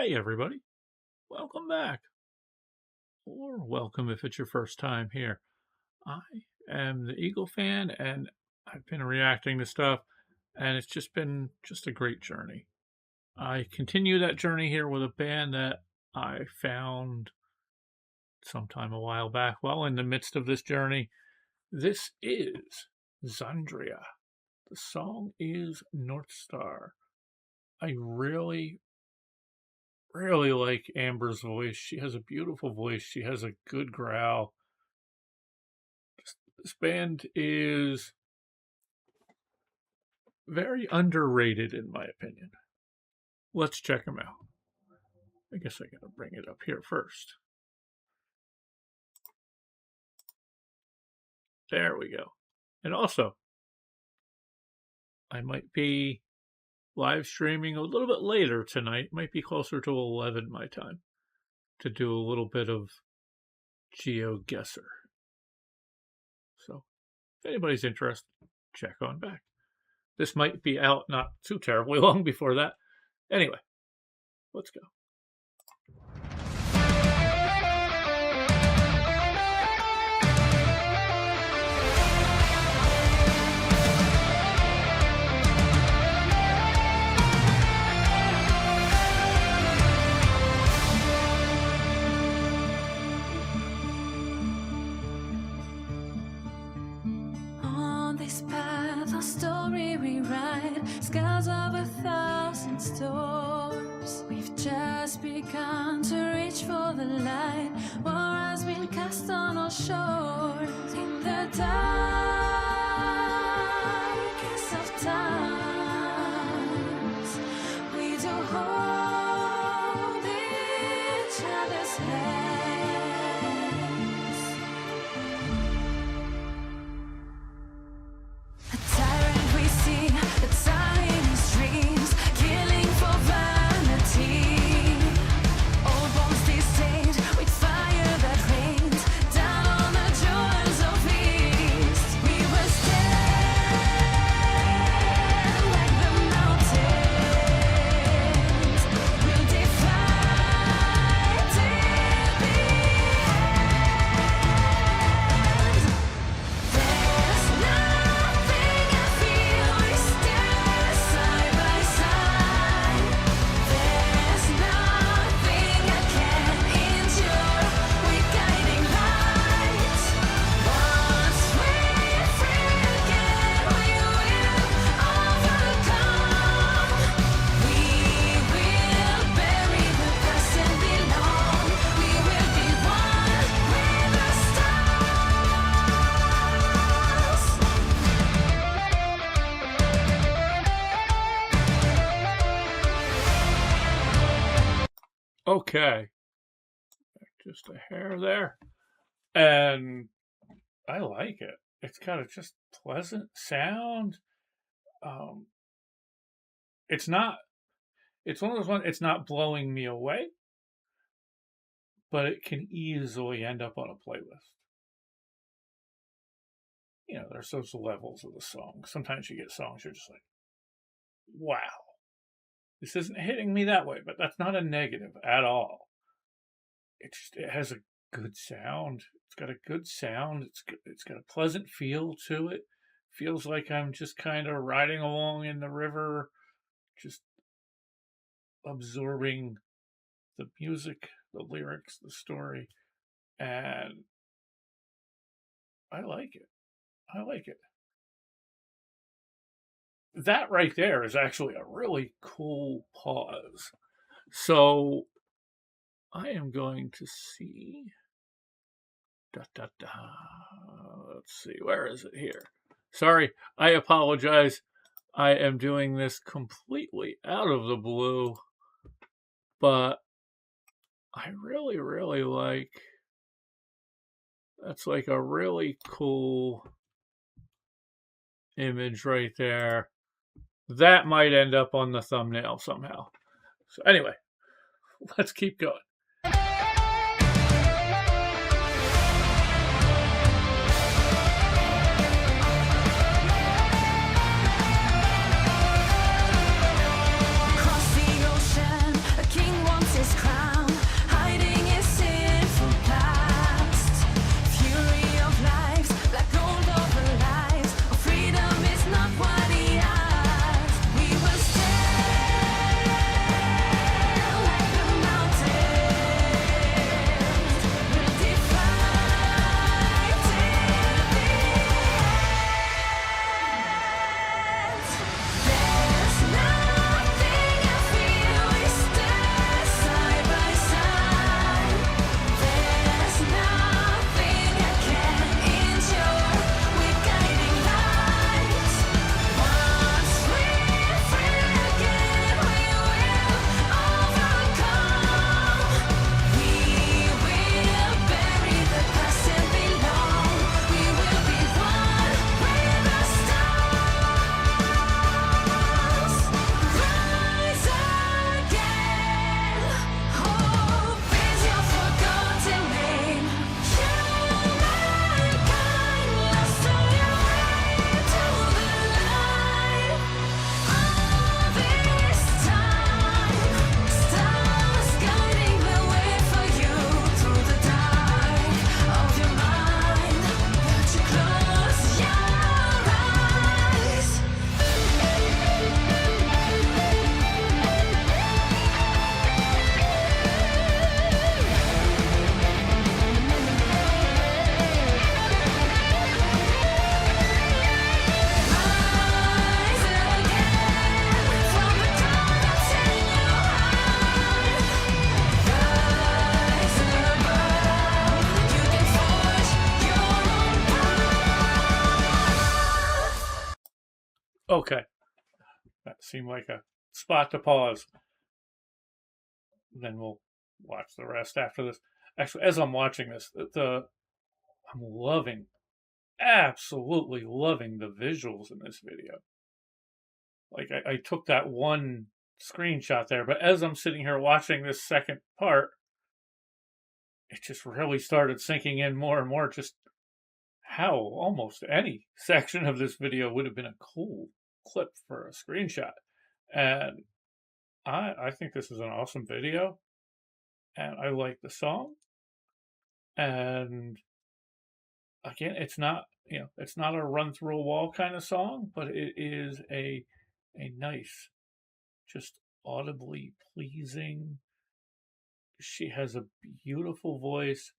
Hey, everybody. Welcome back. Or welcome if it's your first time here. I am the EagleFan, and I've been reacting to stuff, and it's just been a great journey. I continue that journey here with a band that I found sometime a while back while in the midst of this journey. This is Xandria. The song is Northstar. I really like Amber's voice. She has a beautiful voice. She has a good growl. This band is very underrated, in my opinion. Let's check them out. I guess I gotta bring it up here first. There we go. And also, I might be live streaming a little bit later tonight. Might be closer to 11 my time to do a little bit of GeoGuessr. So, if anybody's interested, check on back. This might be out not too terribly long before that. Anyway, let's go. Story we write, scars of 1,000 storms. We've just begun to reach for the light. War has been cast on our shores. In the darkest of times, we do hold each other's hands. Okay, just a hair there, and I like it. It's got a just pleasant sound. It's one of those ones. It's not blowing me away, but it can easily end up on a playlist. You know, there's those levels of the song. Sometimes you get songs you're just like, wow. This isn't hitting me that way, but that's not a negative at all. It has a good sound. It's got a good sound. It's got a pleasant feel to it. Feels like I'm just kind of riding along in the river, just absorbing the music, the lyrics, the story, and I like it. I like it. That right there is actually a really cool pause. So I am going to see. Let's see, where is it here? Sorry, I apologize. I am doing this completely out of the blue, but I really like. That's like a really cool image right there. That might end up on the thumbnail somehow. So anyway, let's keep going. Across the ocean, a king wants Okay, that seemed like a spot to pause. Then we'll watch the rest after this. Actually, as I'm watching this, I'm loving, absolutely loving the visuals in this video. Like I took that one screenshot there, but as I'm sitting here watching this second part, it just really started sinking in more and more just how almost any section of this video would have been a cool clip for a screenshot. And I think this is an awesome video, and I like the song. And again, it's not, it's not a run through a wall kind of song, but it is a nice, just audibly pleasing. She has a beautiful voice.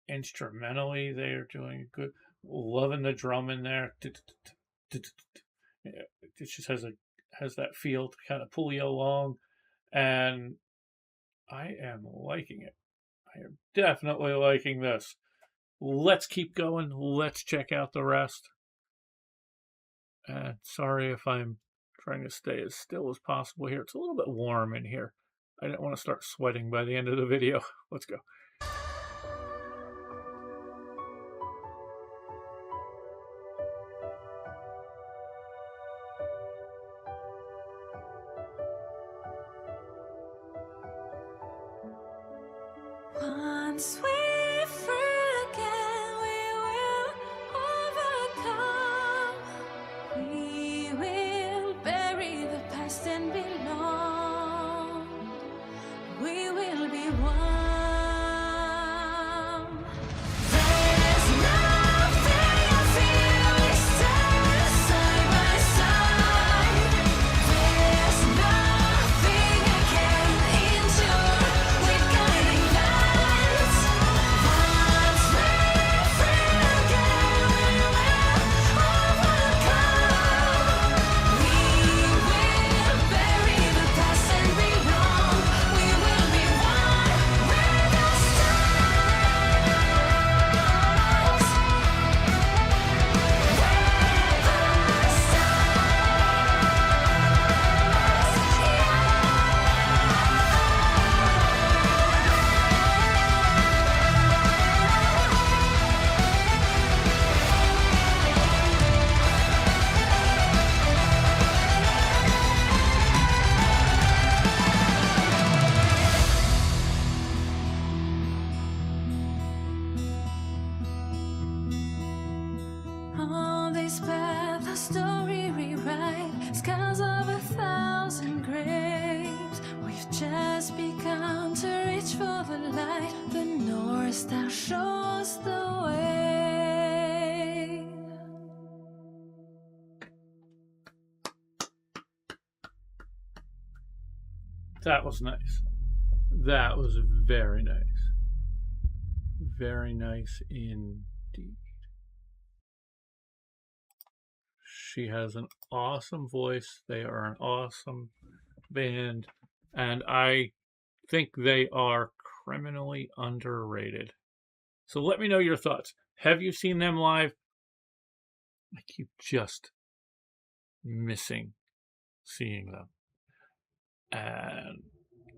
Instrumentally, they are doing good. Loving the drum in there. It just has that feel to kind of pull you along, and I am liking it. I am definitely liking this. Let's keep going. Let's check out the rest. Sorry if I'm trying to stay as still as possible here. It's a little bit warm in here. I didn't want to start sweating by the end of the video. Let's go. Once we forget, we will overcome. We will bury the past and belong. We will be one. There's nothing I feel, we stand side by side. There's nothing I can't endure with guiding lights. Once we're free again, we will overcome. We will bury the past and belong. We will be one with the on this path, a story rewrite, scars of 1,000 graves. We've just begun to reach for the light. The Northstar shows the way. That was nice. That was very nice. Very nice indeed. She has an awesome voice. They are an awesome band. And I think they are criminally underrated. So let me know your thoughts. Have you seen them live? I keep just missing seeing them. And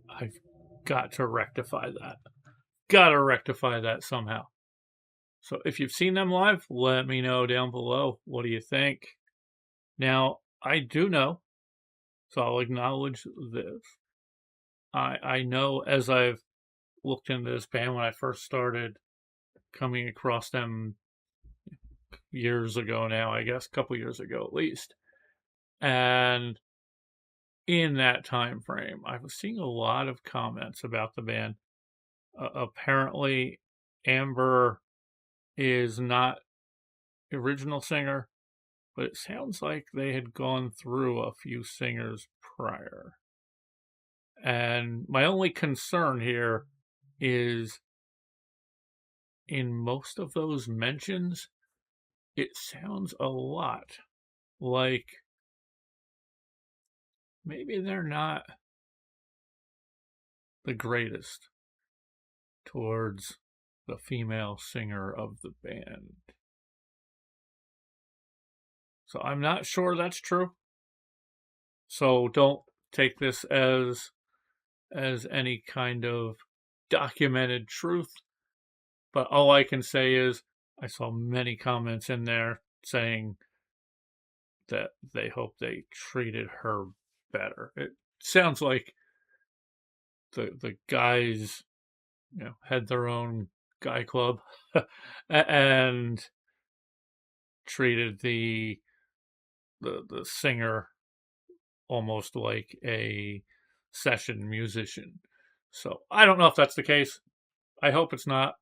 I've got to rectify that. Got to rectify that somehow. So if you've seen them live, let me know down below. What do you think? Now, I do know, so I'll acknowledge this. I know as I've looked into this band when I first started coming across them years ago now, I guess, a couple years ago at least. And in that time frame, I was seeing a lot of comments about the band. Apparently, Amber is not the original singer, but it sounds like they had gone through a few singers prior. And my only concern here is in most of those mentions, it sounds a lot like maybe they're not the greatest towards the female singer of the band. So I'm not sure that's true. So don't take this as any kind of documented truth. But all I can say is I saw many comments in there saying that they hope they treated her better. It sounds like the guys, had their own guy club and treated the singer almost like a session musician. So I don't know if that's the case. I hope it's not.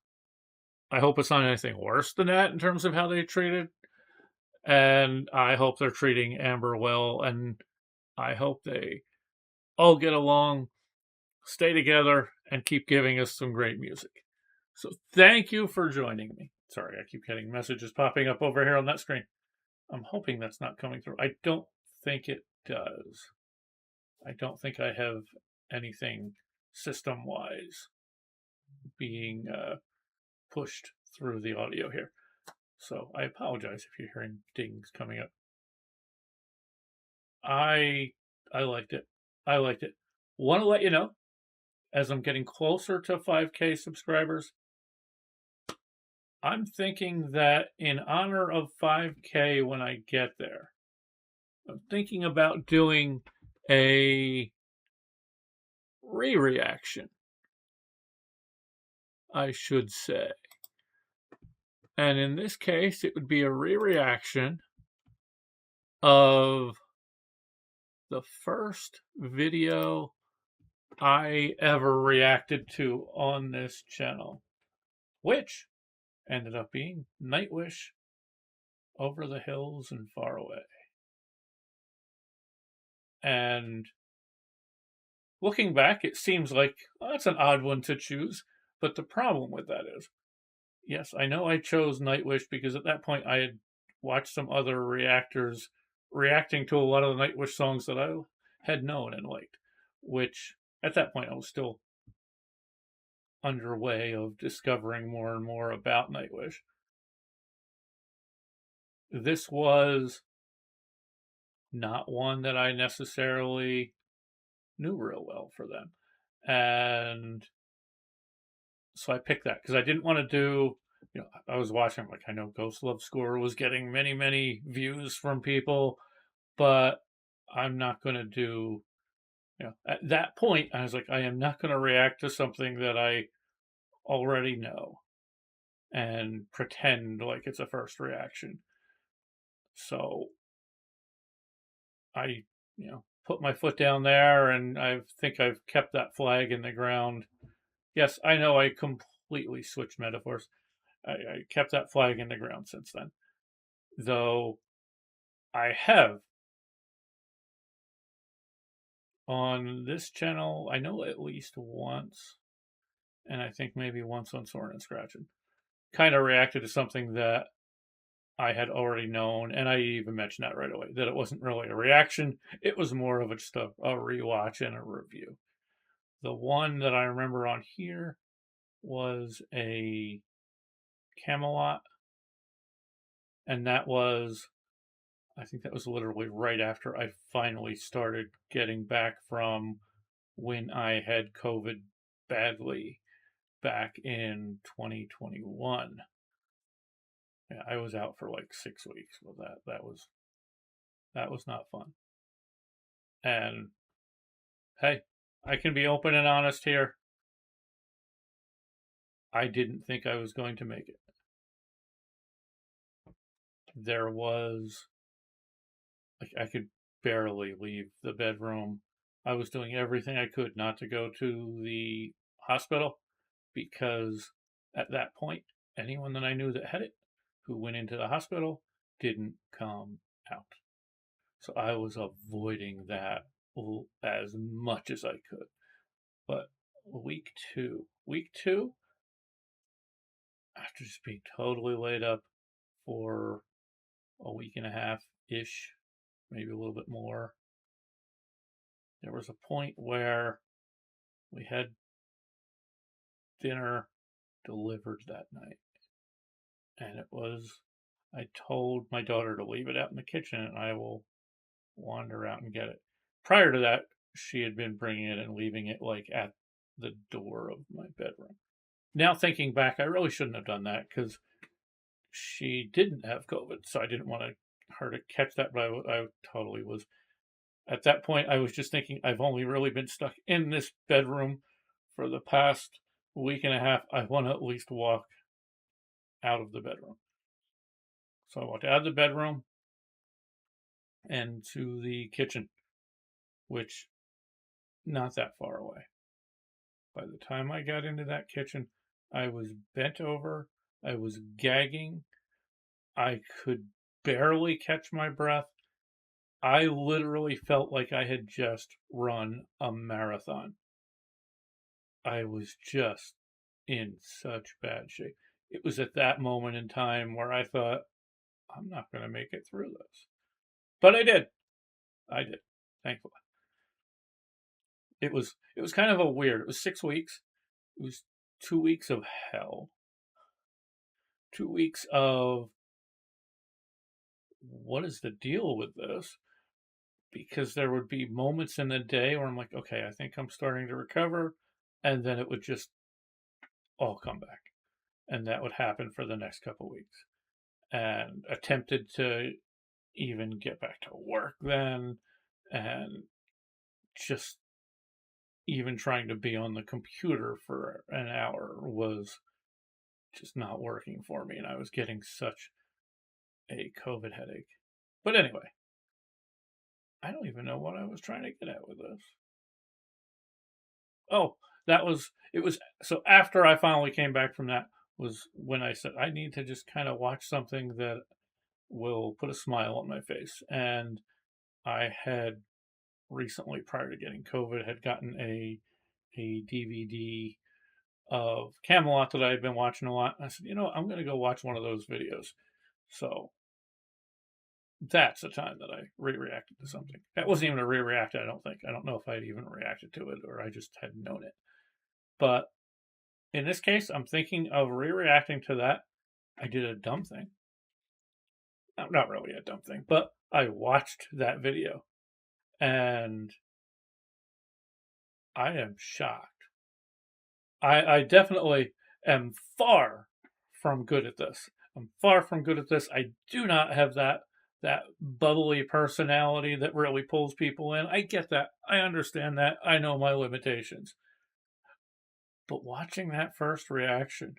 I hope it's not anything worse than that in terms of how they treated. And I hope they're treating Amber well. And I hope they all get along, stay together, and keep giving us some great music. So thank you for joining me. Sorry, I keep getting messages popping up over here on that screen. I'm hoping that's not coming through. I don't think it does. I don't think I have anything system wise being pushed through the audio here. So I apologize if you're hearing dings coming up. I I liked it. I liked it. Want to let you know, as I'm getting closer to 5K subscribers, I'm thinking that in honor of 5K when I get there, I'm thinking about doing a re-reaction, I should say. And in this case, it would be a re-reaction of the first video I ever reacted to on this channel, which ended up being Nightwish Over the Hills and Far Away. And looking back, it seems like that's an odd one to choose. But the problem with that is, yes, I know I chose Nightwish because at that point I had watched some other reactors reacting to a lot of the Nightwish songs that I had known and liked, which at that point I was still underway of discovering more and more about Nightwish. This was not one that I necessarily knew real well for them. And so I picked that because I didn't want to do, I was watching, like, I know Ghost Love Score was getting many, many views from people, but I'm not going to do, at that point, I was like, I am not going to react to something that I already know and pretend like it's a first reaction. So I, put my foot down there, and I think I've kept that flag in the ground. Yes, I know I completely switched metaphors. I kept that flag in the ground since then. Though I have on this channel, I know at least once, and I think maybe once on Soren and Scratchin', kind of reacted to something that I had already known, and I even mentioned that right away, that it wasn't really a reaction. It was more of just a rewatch and a review. The one that I remember on here was a Camelot, and I think that was literally right after I finally started getting back from when I had COVID badly back in 2021. Yeah, I was out for like 6 weeks with that was not fun. And hey, I can be open and honest here. I didn't think I was going to make it. There was, like, I could barely leave the bedroom. I was doing everything I could not to go to the hospital because at that point, anyone that I knew that had it who went into the hospital didn't come out. So I was avoiding that as much as I could. But week two, after just being totally laid up for a week and a half ish, maybe a little bit more, there was a point where we had dinner delivered that night. And it was I told my daughter to leave it out in the kitchen and I will wander out and get it. Prior to that, she had been bringing it and leaving it like at the door of my bedroom. Now thinking back, I really shouldn't have done that because she didn't have COVID, so I didn't want her to catch that. But I totally was. At that point, I was just thinking, I've only really been stuck in this bedroom for the past week and a half. I want to at least walk out of the bedroom. So I walked out of the bedroom and to the kitchen, which not that far away. By the time I got into that kitchen, I was bent over, I was gagging, I could barely catch my breath. I literally felt like I had just run a marathon. I was just in such bad shape. It was at that moment in time where I thought, I'm not going to make it through this. But I did. I did, thankfully. It was kind of a weird. It was 6 weeks. It was 2 weeks of hell. 2 weeks of what is the deal with this? Because there would be moments in the day where I'm like, okay, I think I'm starting to recover, and then it would just all come back, and that would happen for the next couple of weeks. And attempted to even get back to work then, and just even trying to be on the computer for an hour was just not working for me, and I was getting such a COVID headache. But anyway, I don't even know what I was trying to get at with this. Oh, it was so after I finally came back from that was when I said I need to just kind of watch something that will put a smile on my face. And I had recently, prior to getting COVID, had gotten a DVD of Camelot that I had been watching a lot. And I said, I'm going to go watch one of those videos. So that's the time that I re-reacted to something. That wasn't even a re-react, I don't think. I don't know if I'd even reacted to it or I just hadn't known it. But in this case, I'm thinking of re-reacting to that. I did a dumb thing. Not really a dumb thing, but I watched that video and I am shocked. I definitely am far from good at this. I'm far from good at this. I do not have that bubbly personality that really pulls people in. I get that. I understand that. I know my limitations. But watching that first reaction,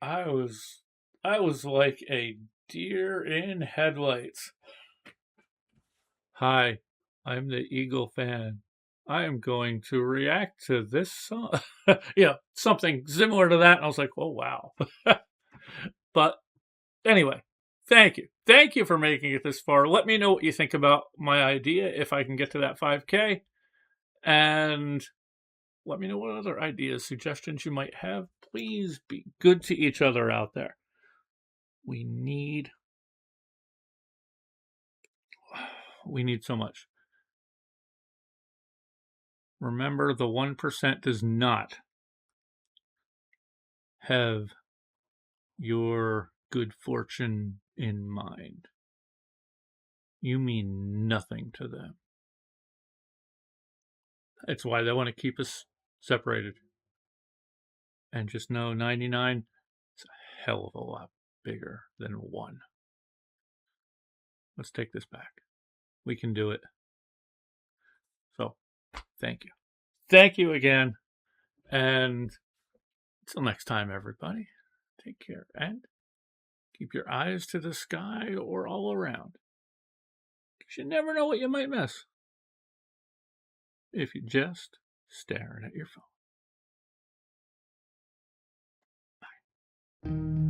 I was I was like a deer in headlights. Hi, I'm the EagleFan. I am going to react to this song. Something similar to that. And I was like, oh, wow. But anyway, thank you. Thank you for making it this far. Let me know what you think about my idea if I can get to that 5K. And let me know what other ideas, suggestions you might have. Please be good to each other out there. We need so much. Remember, the 1% does not have your good fortune in mind. You mean nothing to them. It's why they want to keep us separated. And just know 99 is a hell of a lot bigger than 1. Let's take this back. We can do it. So, thank you. Thank you again. And until next time, everybody, take care and keep your eyes to the sky or all around. Because you never know what you might miss if you just staring at your phone. Bye.